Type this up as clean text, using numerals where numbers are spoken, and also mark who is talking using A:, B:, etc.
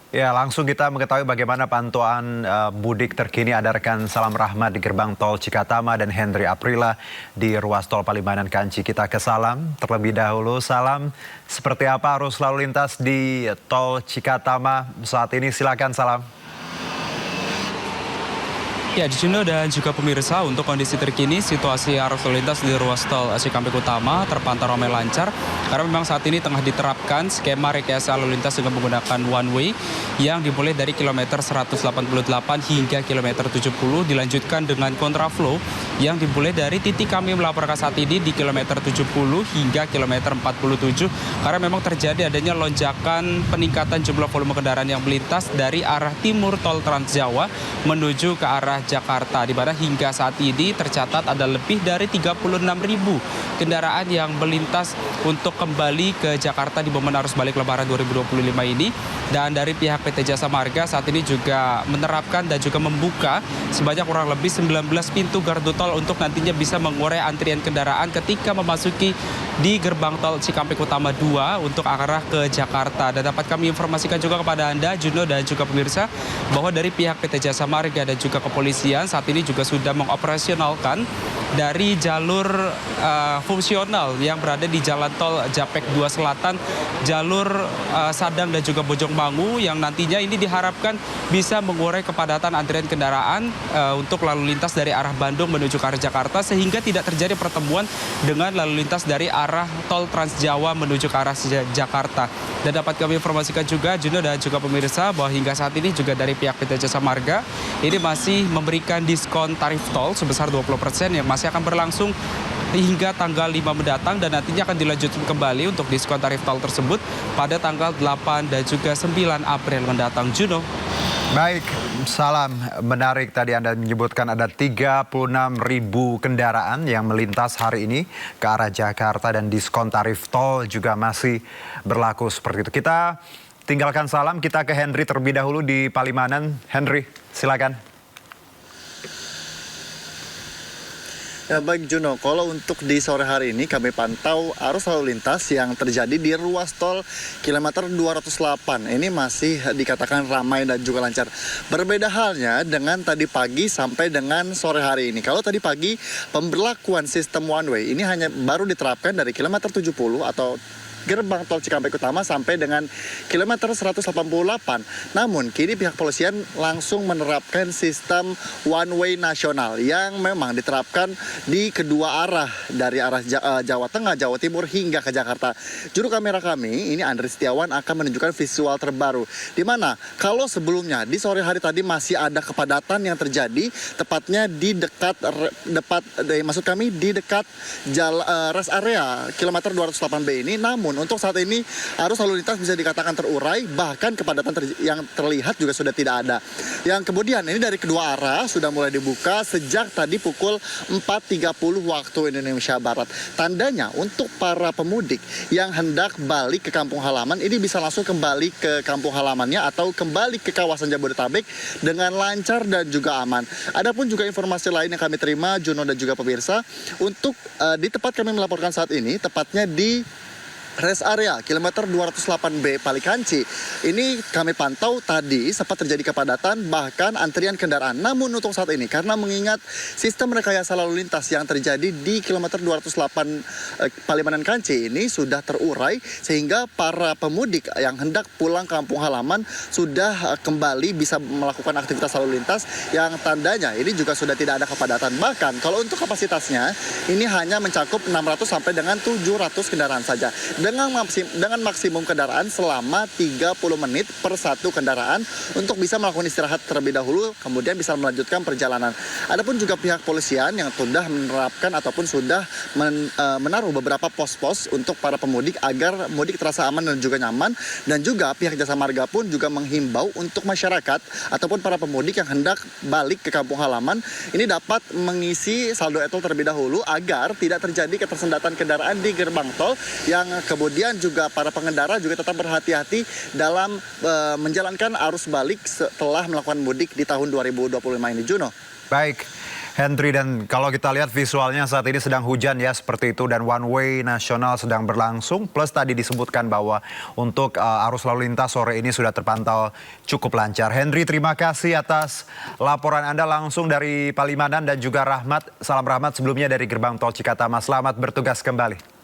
A: Ya, langsung kita mengetahui bagaimana pantauan mudik terkini. Ada rekan Salam Rahmat di gerbang tol Cikatama dan Henry Aprila di ruas tol Palimanan Kanci. Kita ke Salam terlebih dahulu. Salam, seperti apa arus lalu lintas di tol Cikatama saat ini? Silakan Salam.
B: Ya, di Juno dan juga pemirsa, untuk kondisi terkini situasi arus lalu lintas di ruas tol Cikampek Utama terpantau ramai lancar karena memang saat ini tengah diterapkan skema rekayasa lalu lintas dengan menggunakan one way yang dimulai dari kilometer 188 hingga kilometer 70, dilanjutkan dengan kontraflow yang dimulai dari titik kami melaporkan saat ini di kilometer 70 hingga kilometer 47 karena memang terjadi adanya lonjakan peningkatan jumlah volume kendaraan yang melintas dari arah timur tol Trans Jawa menuju ke arah Jakarta, di mana hingga saat ini tercatat ada lebih dari 36.000 kendaraan yang melintas untuk kembali ke Jakarta di momen arus balik Lebaran 2025 ini. Dan dari pihak PT Jasa Marga saat ini juga menerapkan dan juga membuka sebanyak kurang lebih 19 pintu gardu tol untuk nantinya bisa mengurai antrian kendaraan ketika memasuki di gerbang tol Cikampek Utama 2 untuk arah ke Jakarta. Dan dapat kami informasikan juga kepada Anda, Juno dan juga pemirsa, bahwa dari pihak PT Jasa Marga dan juga kepolisian saat ini juga sudah mengoperasionalkan dari jalur fungsional yang berada di Jalan Tol Japek 2 Selatan, jalur Sadang dan juga Bojongmangu yang nantinya ini diharapkan bisa mengurai kepadatan antrian kendaraan untuk lalu lintas dari arah Bandung menuju ke arah Jakarta sehingga tidak terjadi pertemuan dengan lalu lintas dari arah tol Trans Jawa menuju ke arah Jakarta. Dan dapat kami informasikan juga, Juno dan juga pemirsa, bahwa hingga saat ini juga dari pihak PT Jasa Marga ini masih memberikan diskon tarif tol sebesar 20% yang masih akan berlangsung hingga tanggal 5 mendatang dan nantinya akan dilanjutkan kembali untuk diskon tarif tol tersebut pada tanggal 8 dan juga 9 April mendatang. Juno.
A: Baik, Salam, menarik tadi Anda menyebutkan ada 36.000 kendaraan yang melintas hari ini ke arah Jakarta dan diskon tarif tol juga masih berlaku seperti itu. Kita tinggalkan Salam, kita ke Henry terlebih dahulu di Palimanan. Henry, silakan.
C: Ya baik Juno, kalau untuk di sore hari ini kami pantau arus lalu lintas yang terjadi di ruas tol kilometer 208. Ini masih dikatakan ramai dan juga lancar. Berbeda halnya dengan tadi pagi sampai dengan sore hari ini. Kalau tadi pagi pemberlakuan sistem one way ini hanya baru diterapkan dari kilometer 70 atau gerbang tol Cikampek Utama sampai dengan kilometer 188. Namun kini pihak polisian langsung menerapkan sistem one way nasional yang memang diterapkan di kedua arah dari arah Jawa Tengah, Jawa Timur hingga ke Jakarta. Juru kamera kami ini Andri Setiawan akan menunjukkan visual terbaru di mana kalau sebelumnya di sore hari tadi masih ada kepadatan yang terjadi tepatnya di dekat di dekat rest area kilometer 208B ini. Namun untuk saat ini arus lalu lintas bisa dikatakan terurai, bahkan kepadatan yang terlihat juga sudah tidak ada. Yang kemudian ini dari kedua arah sudah mulai dibuka sejak tadi pukul 4.30 waktu Indonesia Barat. Tandanya untuk para pemudik yang hendak balik ke kampung halaman ini bisa langsung kembali ke kampung halamannya atau kembali ke kawasan Jabodetabek dengan lancar dan juga aman. Adapun juga informasi lain yang kami terima, Juno dan juga pemirsa, untuk di tempat kami melaporkan saat ini, tepatnya di rest area kilometer 208B Palikanci. Ini kami pantau tadi sempat terjadi kepadatan bahkan antrian kendaraan. Namun untuk saat ini karena mengingat sistem rekayasa lalu lintas yang terjadi di kilometer 208 Palimanan Kanci ini sudah terurai sehingga para pemudik yang hendak pulang kampung halaman sudah kembali bisa melakukan aktivitas lalu lintas yang tandanya ini juga sudah tidak ada kepadatan. Bahkan kalau untuk kapasitasnya ini hanya mencakup 600 sampai dengan 700 kendaraan saja. Dengan maksimum kendaraan selama 30 menit per satu kendaraan untuk bisa melakukan istirahat terlebih dahulu, kemudian bisa melanjutkan perjalanan. Adapun juga pihak polisian yang sudah menerapkan ataupun sudah menaruh beberapa pos-pos untuk para pemudik agar mudik terasa aman dan juga nyaman. Dan juga pihak Jasa Marga pun juga menghimbau untuk masyarakat ataupun para pemudik yang hendak balik ke kampung halaman ini dapat mengisi saldo e-tol terlebih dahulu agar tidak terjadi ketersendatan kendaraan di gerbang tol yang kemudian juga para pengendara juga tetap berhati-hati dalam menjalankan arus balik setelah melakukan mudik di tahun 2025 ini, Juno.
A: Baik, Hendry, dan kalau kita lihat visualnya saat ini sedang hujan ya seperti itu, dan one way nasional sedang berlangsung. Plus tadi disebutkan bahwa untuk arus lalu lintas sore ini sudah terpantau cukup lancar. Hendry, terima kasih atas laporan Anda langsung dari Palimanan, dan juga Rahmat, salam Rahmat sebelumnya dari Gerbang Tol Cikatama. Selamat bertugas kembali.